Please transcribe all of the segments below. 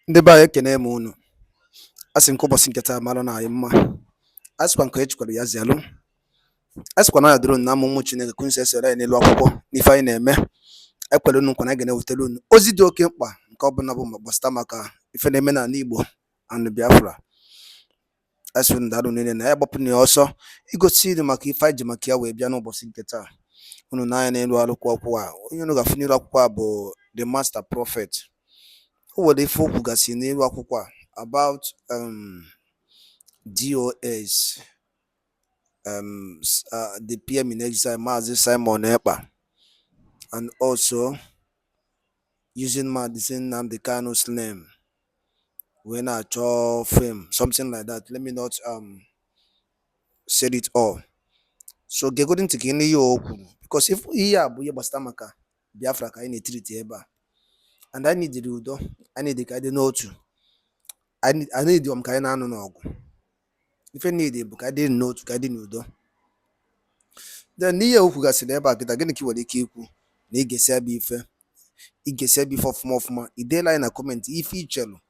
Ndị be anyị ekene m unu. A sị nke ụbọchị nke taa mara na anyị mma. A sịkwa nke echikwara ya zialụ. A sịkwa na ya dịrị unu na ụmụ Chineke ka unu si esere anyị n'elu akwụkwọ n'ife anyị na-eme. Ekwere unu nkwa na ga na-ewetara unu ozi dị oke mkpa nke ọbụla bụ gbasata maka ife na-eme n'ala Igbo and Biafra. A sị unu daalụ niile na ya gbapụ na ya ọsọ igosi unu maka ife anyị ji maka ya wee bịa n'ụbọchị nke taa. Unu na-anya n'elu akwụkwọ a onye unu ga-afụ n'elu akwụkwọ a bụ the master prophet. O nwere ife okwu gasị n'elu akwụkwọ a about DOS, the PM in exile, Mazi Simon Ekpa, and also using the Kanu's name when I saw fame, something like that. Let me not say it all. So get good into Kini Yoku, because if here Buya Bastamaka, Biafra, I need treat eba, and I need the Rudo, I need the Kadenotu. I need the Kaina no. If I need a book, I didn't know to Kadino. Then near Ugas never get again kill the Kiku, Nigesabi fe, Igesabi for Mofma, Idela in a comment if each yellow,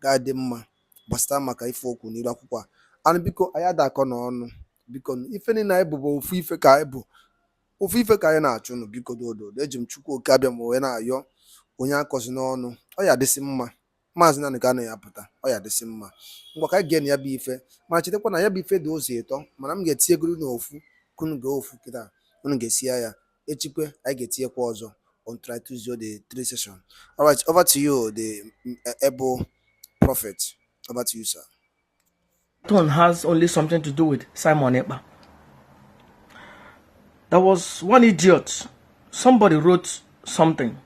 Gadema, Bastamaka folk Nirakupa, and because I had that on because if any naibo, Fife Kaibo, or Fife Kayana, because Dodo, Legend Chuko Kabiam when I yo, Oyankos no, oh yeah, this imma. Mazina Gana Yapata, oh yeah, the same. What I get ya beefe, Machitapon I be fed those here, Madame gets here good no fu, couldn't go Fukita, couldn't get here, Echique, I get here Quazo, on try to do the 3 session. All right, over to you, the able prophet. Over to you, sir. Tone has only something to do with Simon Ekpa. There was one idiot, somebody wrote something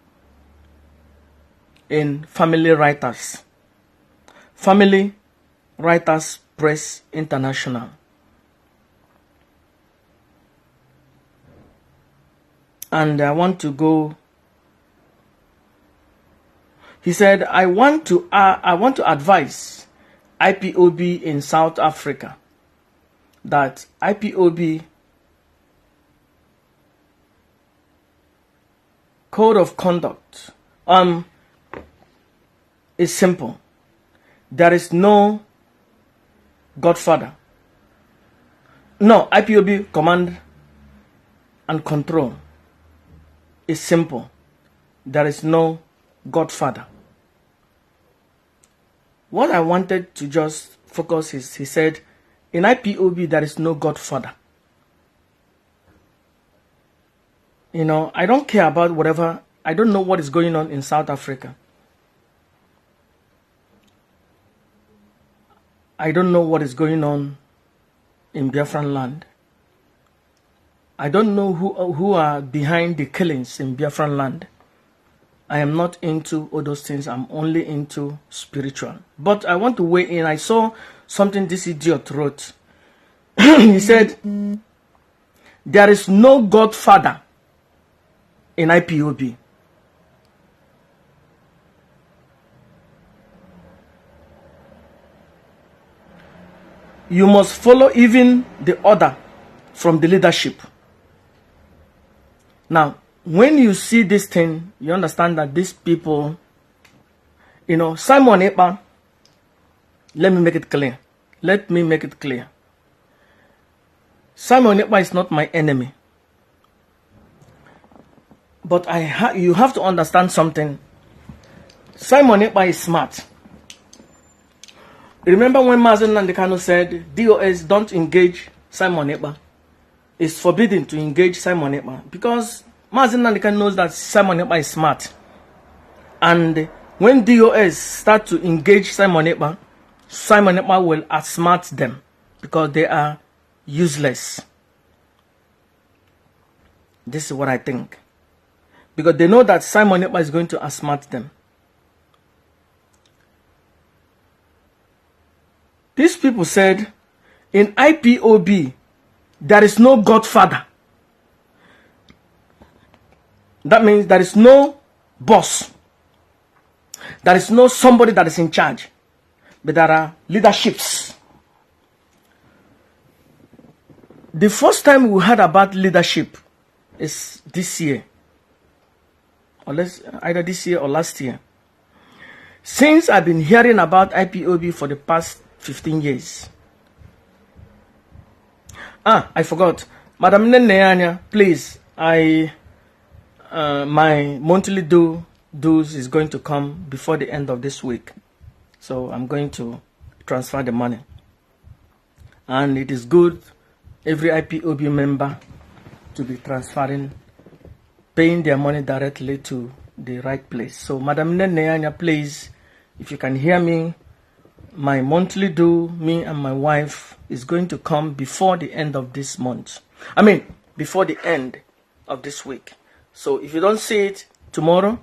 in Family Writers Press International. And I want to go. He said, I want to advise IPOB in South Africa that IPOB code of conduct is simple. There is no godfather. No, IPOB command and control is simple. There is no godfather. What I wanted to just focus is, he said, in IPOB there is no godfather. You know, I don't care about whatever. I don't know what is going on in South Africa. I don't know what is going on in Biafran land. I don't know who are behind the killings in Biafran land. I am not into all those things. I'm only into spiritual. But I want to weigh in. I saw something this idiot wrote. He said, there is no godfather in IPOB. You must follow even the order from the leadership. Now, when you see this thing, you understand that these people, you know, Simon Ekpa, let me make it clear. Let me make it clear. Simon Ekpa is not my enemy. But you have to understand something. Simon Ekpa is smart. Remember when Mazi Kanu said, DOS don't engage Simon Ekpa? It's forbidden to engage Simon Ekpa because Mazi Kanu knows that Simon Ekpa is smart. And when DOS start to engage Simon Ekpa will outsmart them because they are useless. This is what I think. Because they know that Simon Ekpa is going to outsmart them. These people said, in IPOB, there is no godfather. That means there is no boss. There is no somebody that is in charge. But there are leaderships. The first time we heard about leadership is this year. Or either this year or last year. since I've been hearing about IPOB for the past 15 years. I forgot. Madam Neneanya, please, my monthly dues is going to come before the end of this week. So I'm going to transfer the money. And it is good, every IPOB member to be transferring, paying their money directly to the right place. So Madam Neneanya, please, if you can hear me, my monthly due, me and my wife, is going to come before the end of this month. I mean, before the end of this week. So if you don't see it tomorrow,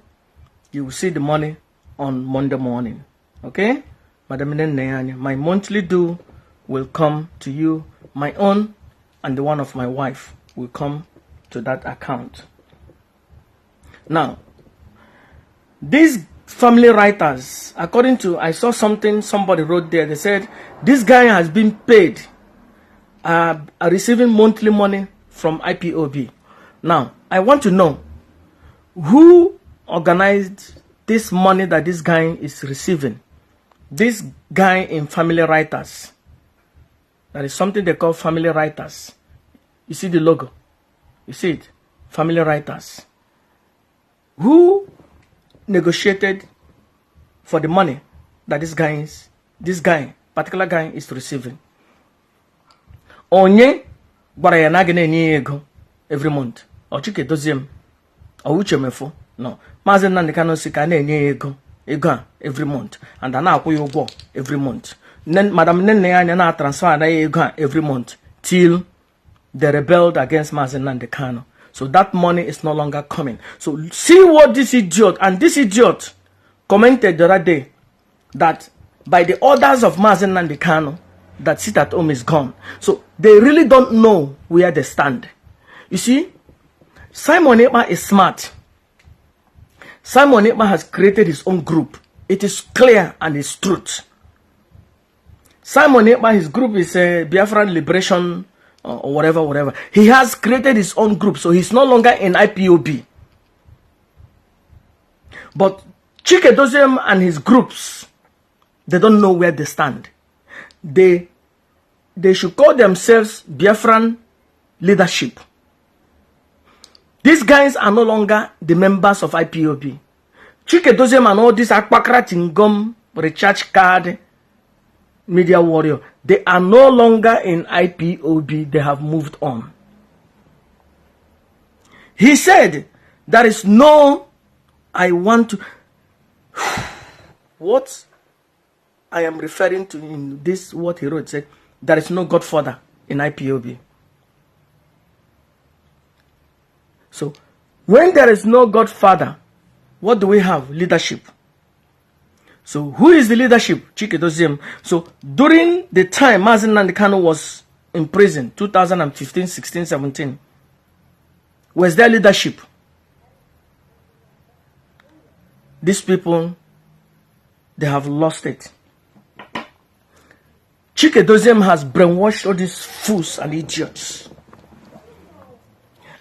you will see the money on Monday morning. Okay? Madam Neneanya, my monthly due will come to you. My own and the one of my wife will come to that account. Now, these family writers, according to, I saw something somebody wrote there, they said this guy has been paid, receiving monthly money from IPOB. Now, I want to know who organized this money that this guy is receiving. This guy in family writers. There is something they call family writers. You see the logo? You see it? Family writers. Who negotiated for the money that this particular guy is receiving? Onye gwara ya na gana enye ego every month. Ochike doziem. Ouche mefo. No. Mazi Nnamdi Kanu si ka na enye ego every month, and ana akwụ ya ụgwọ every month. Madam Neneanya na transfer na ego every month till they rebelled against Mazi Nnamdi Kanu. So that money is no longer coming. So see what this idiot, and this idiot commented the other day that by the orders of Mazi Nnamdi Kanu, that sit at home is gone. So they really don't know where they stand. You see, Simon Ekpa is smart. Simon Ekpa has created his own group. It is clear and it's truth. Simon Ekpa, his group is Biafra Liberation or whatever. He has created his own group, so he's no longer in IPOB. But Chike Doziem and his groups, they don't know where they stand. They should call themselves Biafran leadership. These guys are no longer the members of IPOB. Chike Doziem and all this Akpakra Tingom, recharge card, media warrior, they are no longer in IPOB. They have moved on. He said, there is no, I want to, what I am referring to in this, what he wrote, said, there is no Godfather in IPOB. So, when there is no Godfather, what do we have? Leadership. So, who is the leadership? Chike Doziem. So, during the time Mazi Nnamdi Kanu was in prison, 2015, 16, 17, was their leadership? These people, they have lost it. Chike Doziem has brainwashed all these fools and idiots.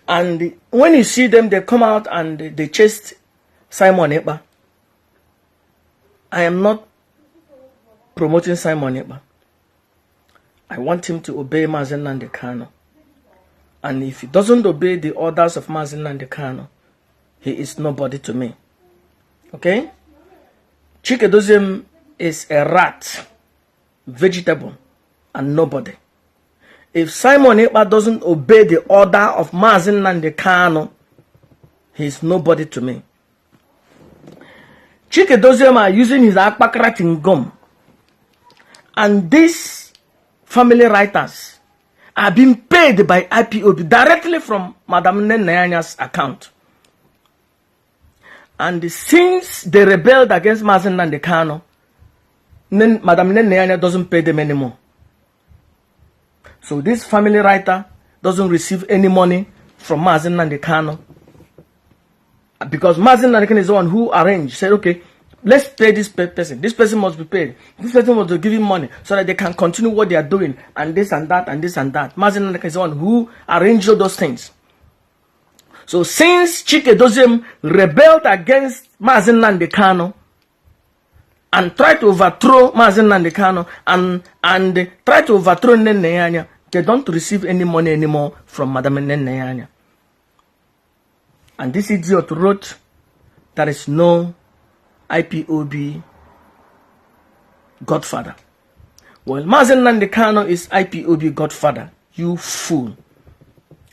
And when you see them, they come out and they chased Simon Ekpa. I am not promoting Simon Ekpa. I want him to obey Mazi Nnamdi Kanu. And if he doesn't obey the orders of Mazi Nnamdi Kanu, he is nobody to me. Okay? Chike Doziem is a rat, vegetable, and nobody. If Simon Ekpa doesn't obey the order of Mazi Nnamdi Kanu, he is nobody to me. Chike Doziem are using his Akpakra Tingom. And these family writers are being paid by IPOB directly from Madam Neneanya's account. And since they rebelled against Mazi Nnamdi Kanu, Madam Neneanya doesn't pay them anymore. So this family writer doesn't receive any money from Mazi Nnamdi Kanu. Because Mazi Nnamdi Kanu is the one who arranged, said, okay, let's pay this person. This person must be paid. This person must be giving money so that they can continue what they are doing, and this and that and this and that. Mazi Nnamdi Kanu is the one who arranged all those things. So since Chike Doziem rebelled against Mazi Nnamdi Kanu, and try to overthrow Mazi Nnamdi Kanu and try to overthrow Nene, they don't receive any money anymore from Madam Nene. And this idiot wrote, there is no IPOB godfather. Well, Mazi Nnamdi Kanu is IPOB godfather. You fool.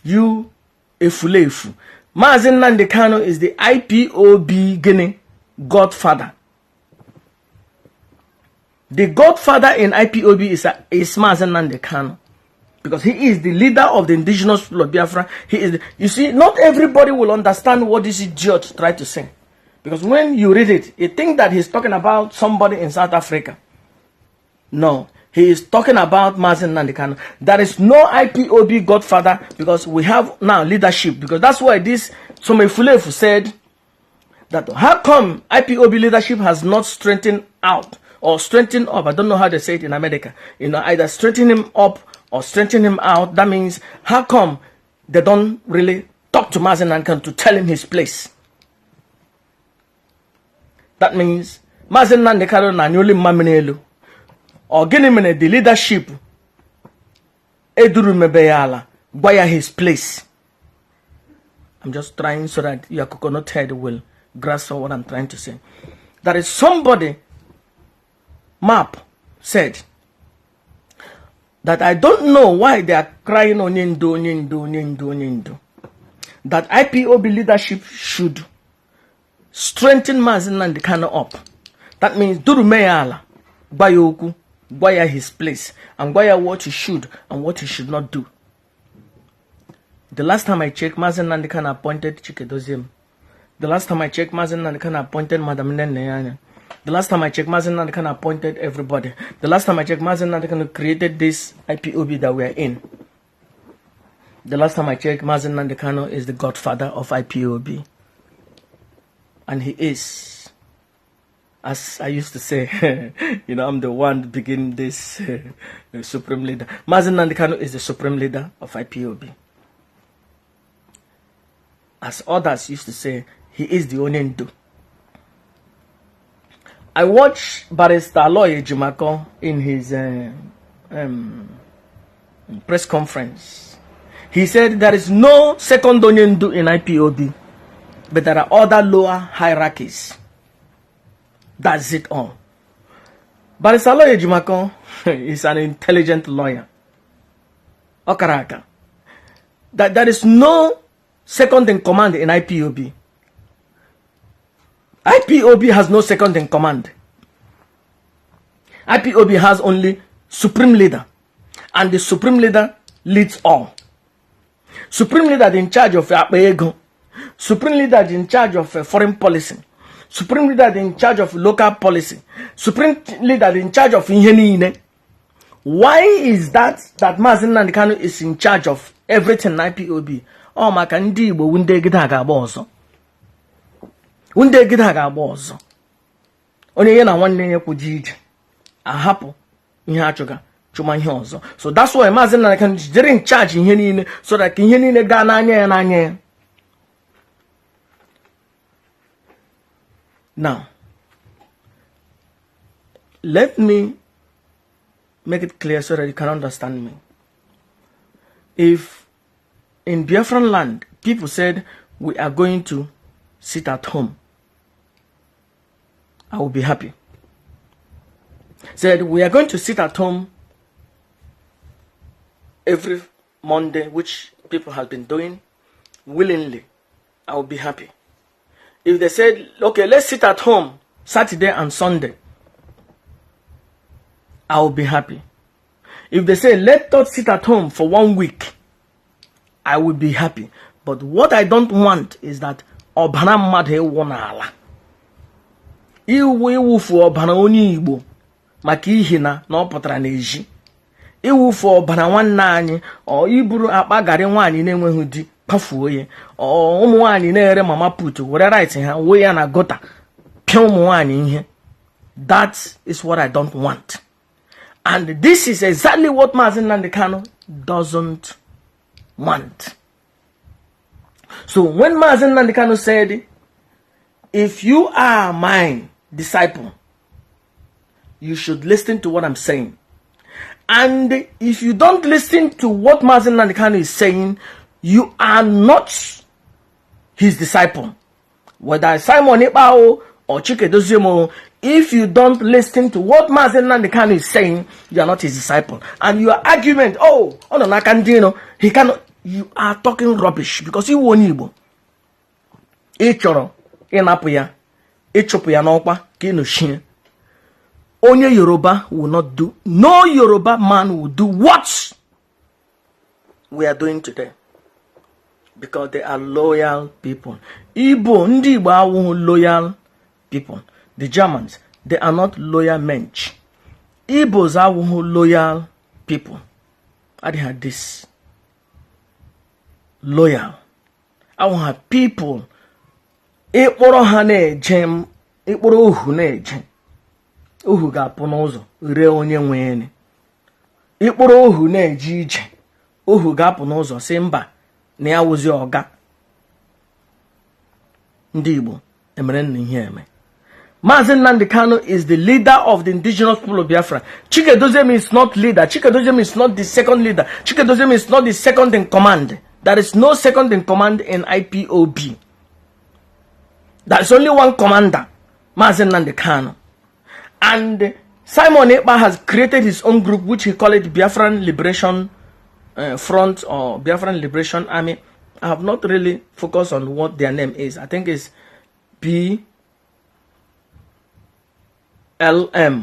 You efulefu. Mazi Nnamdi Kanu is the IPOB Guinea godfather. The godfather in IPOB is Mazi Nnamdi Kanu, because he is the leader of the indigenous people of Biafra. He is. You see, not everybody will understand what this idiot tried to say, because when you read it, you think that he's talking about somebody in South Africa. No, he is talking about Mazi Nnamdi Kanu. There is no IPOB godfather, because we have now leadership. Because that's why this Somefulefu said that how come IPOB leadership has not strengthened out or strengthened up? I don't know how they say it in America. You know, either strengthen him up or strengthen him out. That means how come they don't really talk to Mazi Nnamdi Kanu to tell him his place? That means Mazi Nnamdi Kanu na nyoli mamenelu. Or Guinea the leadership Eduru Mebeyala Boya his place. I'm just trying so that your coconut head will grasp what I'm trying to say. There is somebody map said that I don't know why they are crying on Nindo. That IPOB leadership should strengthen Mazi Nnamdi Kanu up. That means Duru Meyala Bayoku Boya his place and Boya what he should and what he should not do. The last time I checked, Mazi Nnamdi Kanu appointed Chikedoziem. The last time I checked, Mazi Nnamdi Kanu appointed Madam Nene. The last time I checked, Mazi Nnamdi Kanu appointed everybody. The last time I checked, Mazi Nnamdi Kanu created this IPOB that we are in. The last time I checked, Mazi Nnamdi Kanu is the godfather of IPOB. And he is, as I used to say, you know, I'm the one to begin this supreme leader. Mazi Nnamdi Kanu is the supreme leader of IPOB. As others used to say, he is the Onyendu. I watched Barrister Aloy Ejimako in his press conference. He said there is no second Onyendu in IPOB, but there are other lower hierarchies. That's it all. Barrister Aloy Ejimako is an intelligent lawyer. Okaraka. That there is no second in command in IPOB. IPOB has no second in command. IPOB has only supreme leader. And the supreme leader leads all. Supreme leader is in charge of ego. Supreme leader is in charge of foreign policy. Supreme leader is in charge of local policy. Supreme leader is in charge of inhenine. Why is that Mazi Nnamdi Kanu is in charge of everything in IPOB? Oh, my kandi Igbo wunde gida ga bozo. Wunde gida ga bozo. Onye ye na nwanne ye kwujije. Ahapu ihe achuga chuma ihe ozo. So that's why Mazi Nnamdi Kanu is in charge ihe niile so that ihe niile ga n'anya ya n'anya ya. Now, let me make it clear so that you can understand me. If in Biafran land, people said, we are going to sit at home, I will be happy. Said, we are going to sit at home every Monday, which people have been doing willingly, I will be happy. If they said, okay, let's sit at home Saturday and Sunday, I will be happy. If they say, let us sit at home for 1 week, I will be happy. But what I don't want is that Obana Madhe Wonala. Iwu for Obana Oni Igbo. Maki hina na opotara na eji. Iwu for Obana nwanne or Iburu akpa gari nwanyi na-enweghị di pafuo ye. Or ụmụ nwanyi na-ere mama put were right ha we ya na gota. Pia ụmụ nwanyi ihe. That is what I don't want. And this is exactly what Mazi Nnamdi Kanu doesn't want. So when Mazi Nnamdi Kanu said, if you are my disciple, you should listen to what I'm saying. And if you don't listen to what Mazi Nnamdi Kanu is saying, you are not his disciple. Whether Simon Ekpa or Chike Doziem, if you don't listen to what Mazi Nnamdi Kanu is saying, you are not his disciple. And your argument, he cannot, you are talking rubbish because you won't Igbo. Ichoro, inapuya, ichopuya n'okwa, kinoshin. Onye Yoruba will not do, no Yoruba man will do what we are doing today. Because they are loyal people. Igbo, ndi Igbo are loyal people. The Germans, they are not loyal men. Igbos are loyal people. I had this. Loyal. I want have people. Ekporo hane jem. Ekporo uhu ne jem. Uhu ga ponozo. Re onye nwene. Ekporo uhu ne ije. Uhu ga ponozo. Simba. Na ya wuzi oga. Ndi Igbo. Emeren ni eme. Mazi Nnamdi Kanu is the leader of the indigenous people of Biafra. Chike Doziem is not leader. Chike Doziem is not the second leader. Chike Doziem is not the second in command. There is no second in command in IPOB. There is only one commander, Mazi Nnamdi Kanu. And Simon Ekpa has created his own group, which he called it Biafran Liberation Front or Biafran Liberation Army. I have not really focused on what their name is. I think it's BLM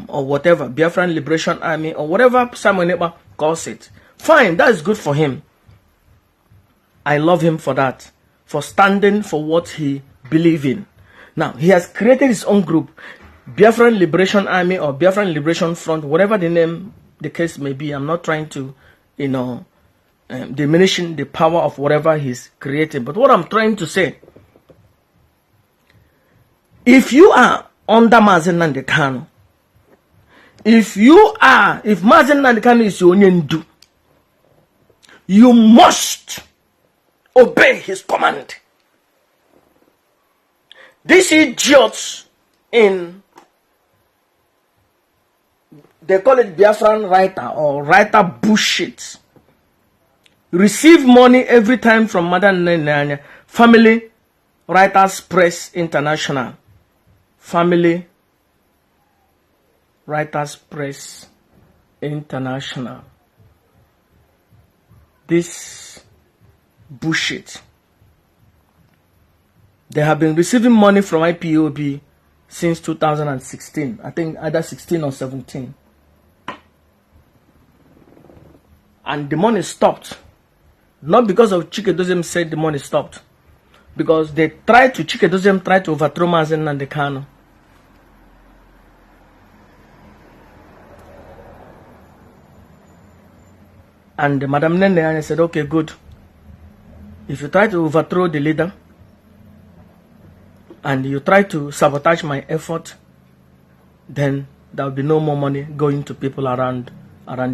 or whatever, Biafran Liberation Army or whatever Simon Ekpa calls it. Fine, that is good for him. I love him for that, for standing for what he believes in. Now, he has created his own group, Biafran Liberation Army or Biafran Liberation Front, whatever the name, the case may be. I'm not trying to, diminishing the power of whatever he's creating. But what I'm trying to say, if you are under Mazi Nnamdi Kanu, if Mazi Nnamdi Kanu is your ndu, you must obey his command. These idiots they call it Biafran writer or writer bullshit, receive money every time from Madam Nene, Family Writers Press International. Family Writers Press International. This bullshit. They have been receiving money from IPOB since 2016. I think either 16 or 17. And the money stopped. Not because of Chike Doziem said the money stopped. Because Chike Doziem tried to overthrow Mazi Nnamdi Kanu. And Madam Nene said, okay, good. If you try to overthrow the leader, and you try to sabotage my effort, then there will be no more money going to people around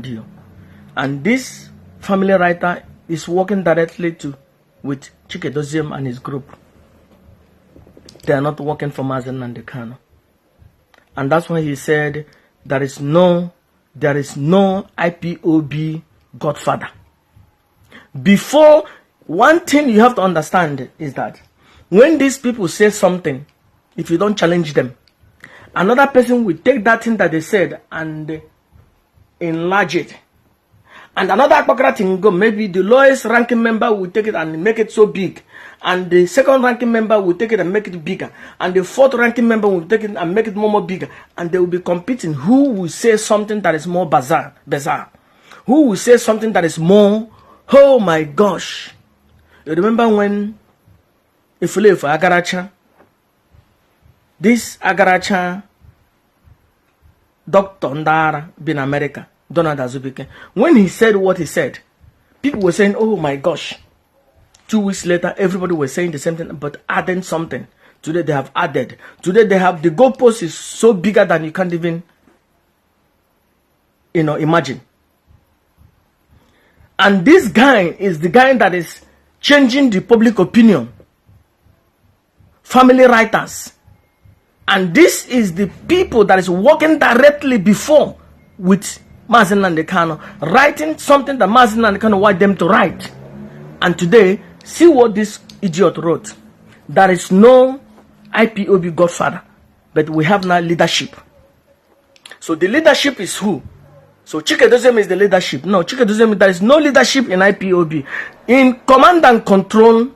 you. And this family writer is working directly with Chike Doziem and his group. They are not working for Mazi Nnamdi Kanu. And that's why he said there is no IPOB godfather. Before, one thing you have to understand is that when these people say something, if you don't challenge them, another person will take that thing that they said and enlarge it. And another Akpakara thing go, maybe the lowest ranking member will take it and make it so big. And the second ranking member will take it and make it bigger. And the fourth ranking member will take it and make it more bigger. And they will be competing. Who will say something that is more bizarre? Who will say something that is more, oh my gosh. You remember when Ifulefu Agaracha, this Agaracha Dr. Ndara in America, Donald Azubike, when he said what he said, people were saying, oh my gosh. 2 weeks later, everybody was saying the same thing, but adding something. Today they have added. Today they have, the goalpost is so bigger than you can't even, imagine. And this guy is the guy that is changing the public opinion. Family writers And this is the people that is working directly before with Mazi Nnamdi Kanu, writing something that Mazi Nnamdi Kanu want them to write. And today, see what this idiot wrote. There is no IPOB godfather, but we have now leadership. So the leadership is who? So Chikedoziem is the leadership. No, Chikedoziem, there is no leadership in IPOB. In command and control,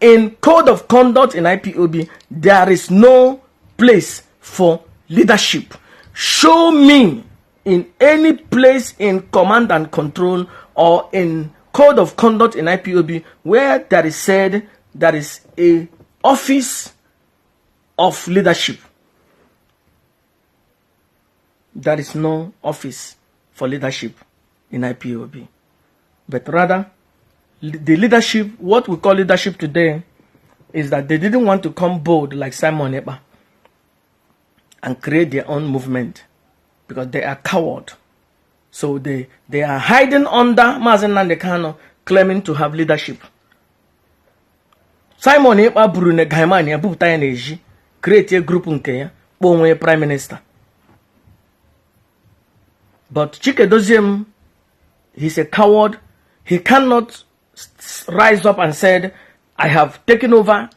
in code of conduct in IPOB, there is no place for leadership. Show me in any place in command and control or in code of conduct in IPOB where there is said there is a office of leadership. There is no office for leadership in IPOB. But rather, the leadership, what we call leadership today, is that they didn't want to come bold like Simon Ekpa and create their own movement because they are coward. So they are hiding under Mazi Nnamdi Kanu, claiming to have leadership. Simon Ekpa Brune Gaimani abuta ya neji create a group nke ya kpọnwe prime minister. But Chikedoziem, he's a coward. He cannot rise up and said, I have taken over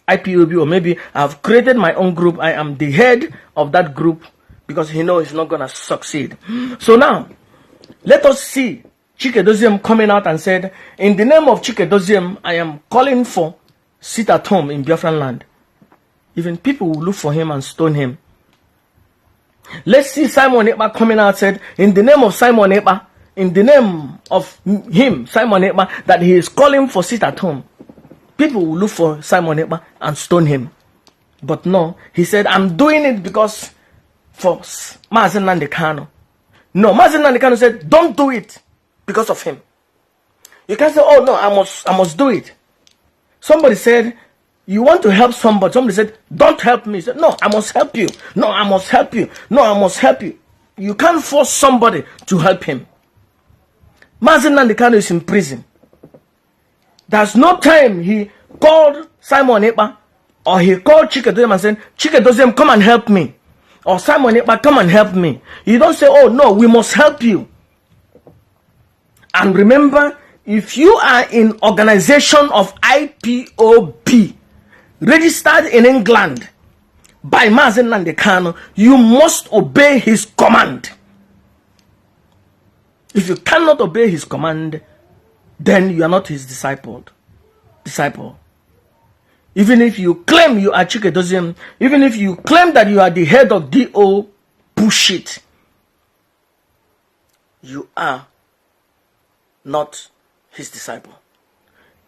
IPOB, or maybe I have created my own group. I am the head of that group, because he knows he's not going to succeed. So now, let us see Chikedoziem coming out and said, in the name of Chikedoziem, I am calling for sit at home in Biafran land. Even people will look for him and stone him. Let's see Simon Ekpa coming out and said, in the name of Simon Ekpa, in the name of him, Simon Ekpa, that he is calling for sit at home. People will look for Simon Ekpa and stone him. But no, he said, I'm doing it because for Mazi Nnamdi Kanu. No, Mazi Nnamdi Kanu said, don't do it because of him. You can't say, oh no, I must do it. Somebody said, you want to help somebody. Somebody said, don't help me. He said, no, I must help you. No, I must help you. No, I must help you. You can't force somebody to help him. Mazi Nnamdi Kanu is in prison. There's no time he called Simon Ekpa or he called Chikedoziem and said, Chikedoziem, come and help me. Or Simon Ekpa, come and help me. You don't say, oh no, we must help you. And remember, if you are in organization of IPOB, registered in England by Mazi Nnamdi Kanu, you must obey his command. If you cannot obey his command, then you are not his disciple. Even if you claim you are Chikedoziem, even if you claim that you are the head of DO bullshit, you are not his disciple.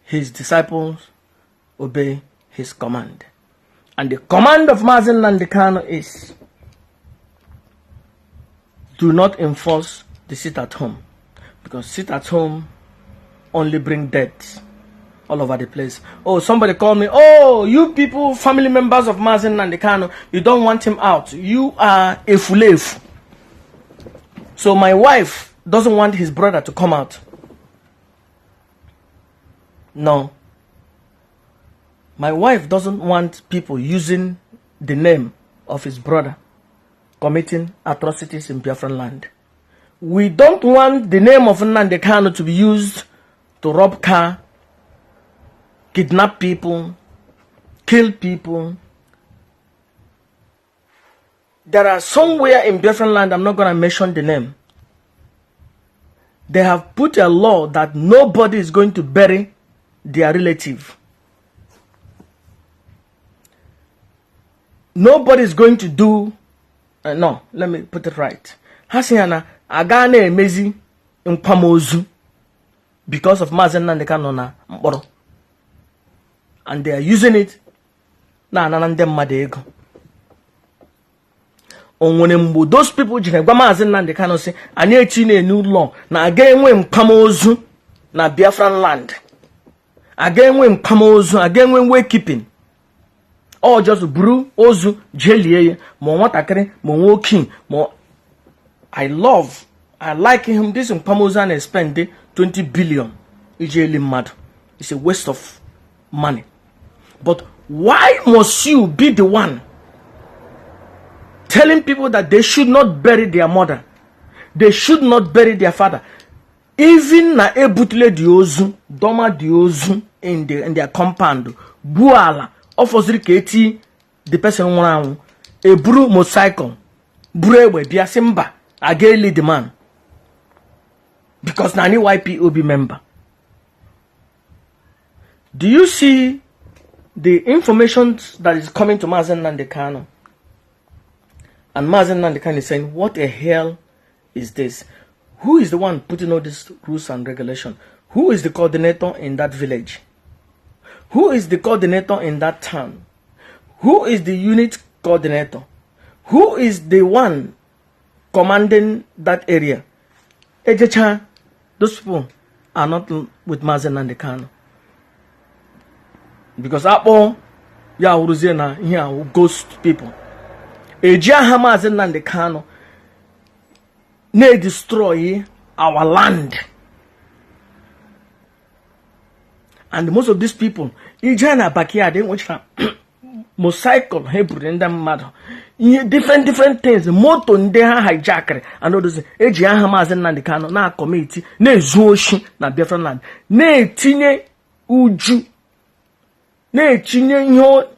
His disciples obey his command. And the command of Mazi Nnamdi Kanu is, do not enforce the sit at home, because sit at home only bring death all over the place. Oh, somebody called me, oh, you people, family members of Mazi Nnamdi Kanu, you don't want him out. You are a fulefu. So my wife doesn't want his brother to come out. No. My wife doesn't want people using the name of his brother committing atrocities in Biafran land. We don't want the name of Nnamdi Kanu to be used to rob car, kidnap people, kill people. There are somewhere in Biafran land, I'm not going to mention the name, they have put a law that nobody is going to bury their relative. Nobody is going to do, no, let me put it right. Hasiana, agane emezi nkwamozu because of Mazi Nnamdi Kanu na mkpọrọ. And they are using it na anana mmadụ ego. Onwere mgbe those people jiri gwa Mazi Nnamdi Kanu si anyị echi na new law na aga enwe nkwamozu na Biafran land. Aga enwe nkwamozu, aga enwe wakekeeping. Or just brew ozu jelie mo watakere mo woking mo. I like him. This in Pamozan spend 20 billion. Ijeli mad. It's a waste of money. But why must you be the one telling people that they should not bury their mother, they should not bury their father. Even na ebutule di ozu, doma di ozu in their compound, buala, offers keti the person one a bru motorcycle, brewe bia simba, again the man. Because nani YPOB member. Do you see the information that is coming to Mazen Nandekano? And Mazen Nandekano is saying, what the hell is this? Who is the one putting all these rules and regulations? Who is the coordinator in that village? Who is the coordinator in that town? Who is the unit coordinator? Who is the one commanding that area? Ejecha, those people are not with Mazen Nandekano. Because Apo, ya uruzena here ghost people. Ejiaha Mazen Nandekano may destroy our land. And most of these people, Ijana Bakia, they watch motorcycle, Hebrew, and them matter. Different things, moto ndeha hijacker, and all those Ejiaha Mazen Nandekano, na committee, ne Zoshi, na Biafra land, ne Tine Uju, ne Tine yo,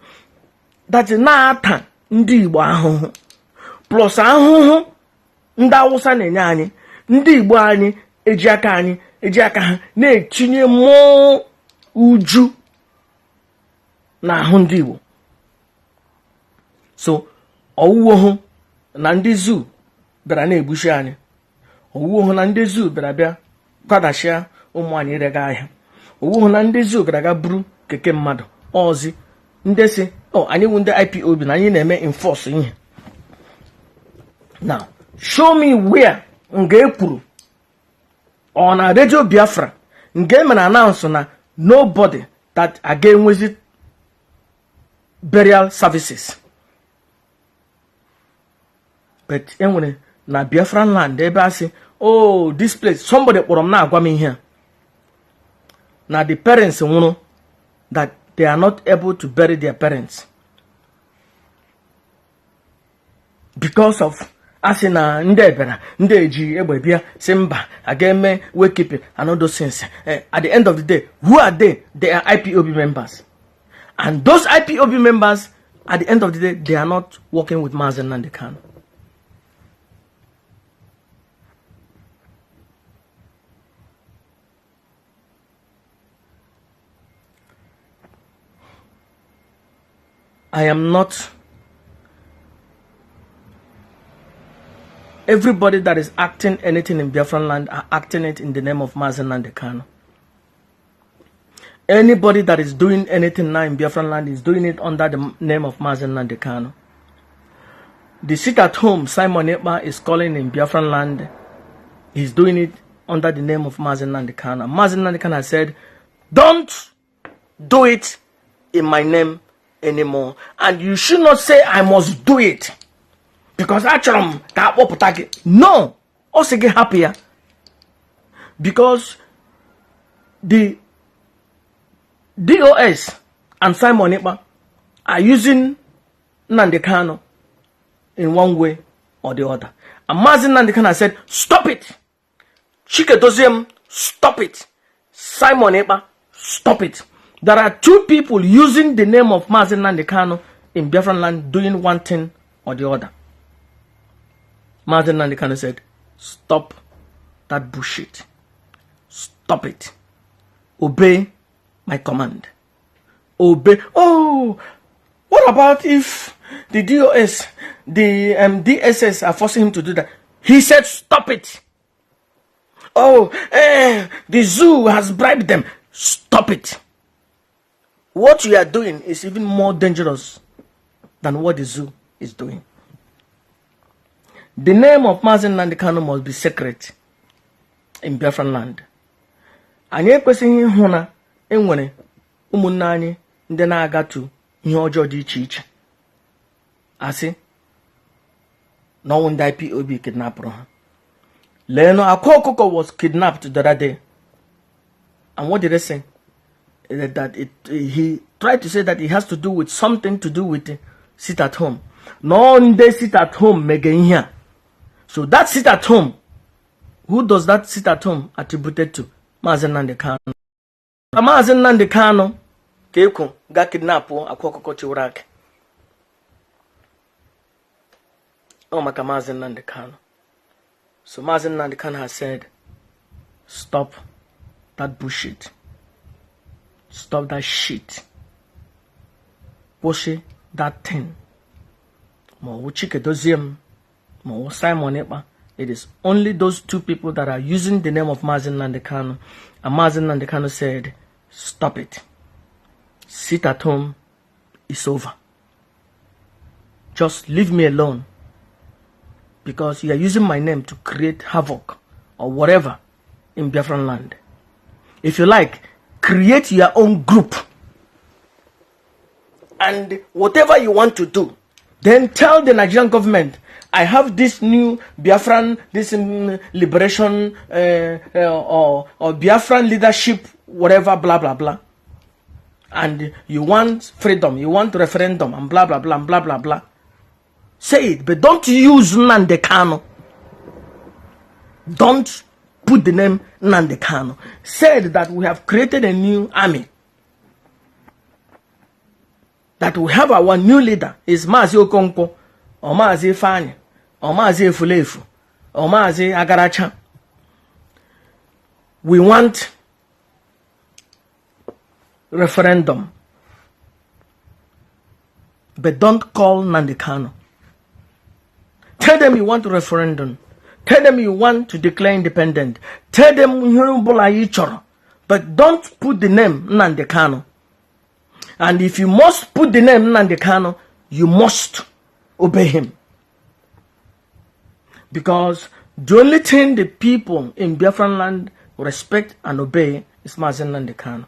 that is na ndi Igbo ahụhụ. Plus ahụhụ ndị Awụsa na-enye anyị, ndị Igbo anyị eji aka ha na-etinye mmụọ uju na ahụ ndị Igbo. So ọwụwa hụ na ndị zoo bịara na-egbuchi anyị, ọwụwa hụ na ndị zoo bịara bịa kwadashia ụmụ anyị irega ahịa, ọwụwa hụ na ndị zoo gara aga buru keke mmadụ ọzi ndị si anyị wu ndị IPOB na anyị na-eme enforce ihe. Now show me where nge kwuru on a radio Biafra nge men announce na nobody that again visit burial services. But enwere na Biafran land ebe asị, oh this place somebody kpọrọ m na-agwa m here. Now the parents nwụrụ that they are not able to bury their parents because of asina ndebera ndeji egbebia simba ageme wakekeeping and all those things. At the end of the day, who are they? They are IPOB members, and those IPOB members at the end of the day, they are not working with Mazen Nandekano. I am not. Everybody that is acting anything in Biafran land are acting it in the name of Mazen Nandekano. Anybody that is doing anything now in Biafran land is doing it under the name of Mazen Nandekano. The sit at home Simon Ekpa is calling in Biafran land, he's doing it under the name of Mazen Nandekano. Mazen Nandekano has said, don't do it in my name anymore, and you should not say I must do it because actually no, also get happier because the DOS and Simon Ekpa are using Nandekano in one way or the other, and Mazen Nandekano said stop it. Chiketoziem, stop it. Simon Ekpa, stop it. There are two people using the name of Mazen Nandekano in Biafran land doing one thing or the other. Mazen Nandekano said, stop that bullshit. Stop it. Obey my command. Obey. Oh, what about if the DOS, the DSS are forcing him to do that? He said, stop it. Oh, the zoo has bribed them. Stop it. What you are doing is even more dangerous than what the zoo is doing. The name of Mazen Nandekano must be secret in Biafran land. Anyị ekwesịghị ịhụ na enwere ụmụnne anyị ndị na-agatu ihe ọjọọ dị iche iche. Asị na ọnwụ ndị IPOB kidnapụrụ ha. Leno Akokoko was kidnapped the other day. And what did they say? That he tried to say that it has to do with something to do with sit at home. No, they sit at home making here. So that sit at home, who does that sit at home attributed to? Mazen Nnamdi Kanu. Mazen Nnamdi Kanu keko ga kidnap akwokoko chiwrak. Oh, maka Mazen Nnamdi Kanu. So Mazen Nnamdi Kanu has said, stop that bullshit. Stop that shit. That thing. Mo Chike Doziem, Mo Simon Ekpa. It is only those two people that are using the name of Mazen Nnamdi Kanu. And Mazen Nnamdi Kanu said, stop it. Sit at home. It's over. Just leave me alone. Because you are using my name to create havoc or whatever in Biafran land. If you like, create your own group. And whatever you want to do, then tell the Nigerian government, I have this new Biafran, this liberation or Biafran leadership, whatever, blah, blah, blah. And you want freedom, you want referendum, and blah, blah, blah, and blah, blah, blah. Say it, but don't use Nnamdi Kanu. Don't put the name Nnamdi Kanu. Said that we have created a new army. That we have our new leader is Mazi Okonkwo, or Mazi Fani, or Mazi Efulefu, or Mazi Agaracha. We want referendum. But don't call Nnamdi Kanu. Tell them you want a referendum. Tell them you want to declare independent. Tell them but don't put the name Nnamdi Kanu. And if you must put the name Nnamdi Kanu, you must obey him. Because the only thing the people in Biafran land respect and obey is Mazen Nnamdi Kanu.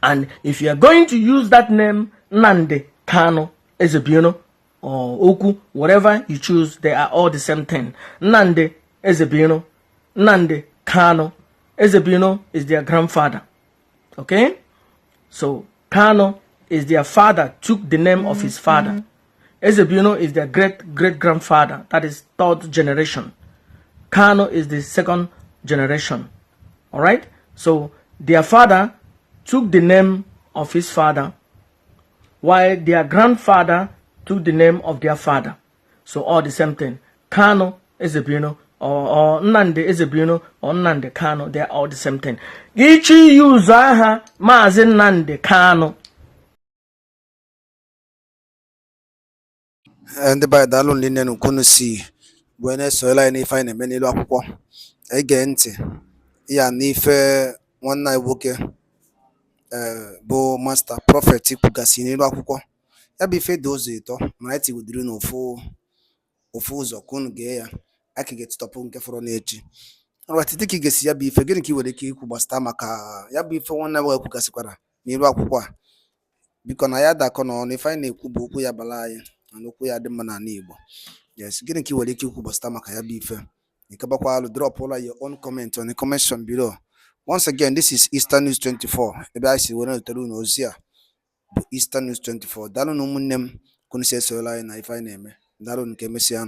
And if you are going to use that name Nnamdi Kanu as a Bino or Oku, whatever you choose, they are all the same thing. Nnamdi Ezebino, Nnamdi Kanu. Ezebino is their grandfather. Okay? So Kanu is their father, took the name of his father. Ezebino is their great-great-grandfather, that is third generation. Kanu is the second generation. Alright? So their father took the name of his father, while their grandfather took the name of their father. So all the same thing. Kanu Ezebino or Nnamdi Ezebino or Nnamdi Kanu, they are all the same thing. Ichi use aha Mazi Nnamdi Kanu. Ndị by dalụ nne nkunu si bụ na-esola anyị n'ife anyị na-eme n'elu akwụkwọ. Ege ntị ya n'ife nwanne anyị nwoke bụ Master Prophet kwugasị n'elu akwụkwọ. Ya bụ ife dị ụzọ ịtọ ma anyị tiwudiri n'ofu ụzọ ka unu gee ya aka ga-etitọpụ nke fọrọ n'echi. Alright, dịka ị ga-esi ya bụ ife gịnị ka ị nwere ike ikwu gbasata maka ya bụ ife nwanne anyị kwugasịkwara n'elu akwụkwọ a. Biko na ya dakọ n'ọnụ ife anyị na-ekwu bụ okwu ya bala anyị na okwu ya dị mma n'ala Igbo. Yes, gịnị ka ị nwere ike ikwu gbasata maka ya bụ ife. Ikebakwa alụ drop all your own comment on the comment section below. Once again, this is Eastern News 24. Ebe anyị si were wetara unu ozi a bụ Eastern News 24. Daalụ na ụmụnne m kunu si esola anyị na ife anyị na-eme. Daalụ nke emesịa.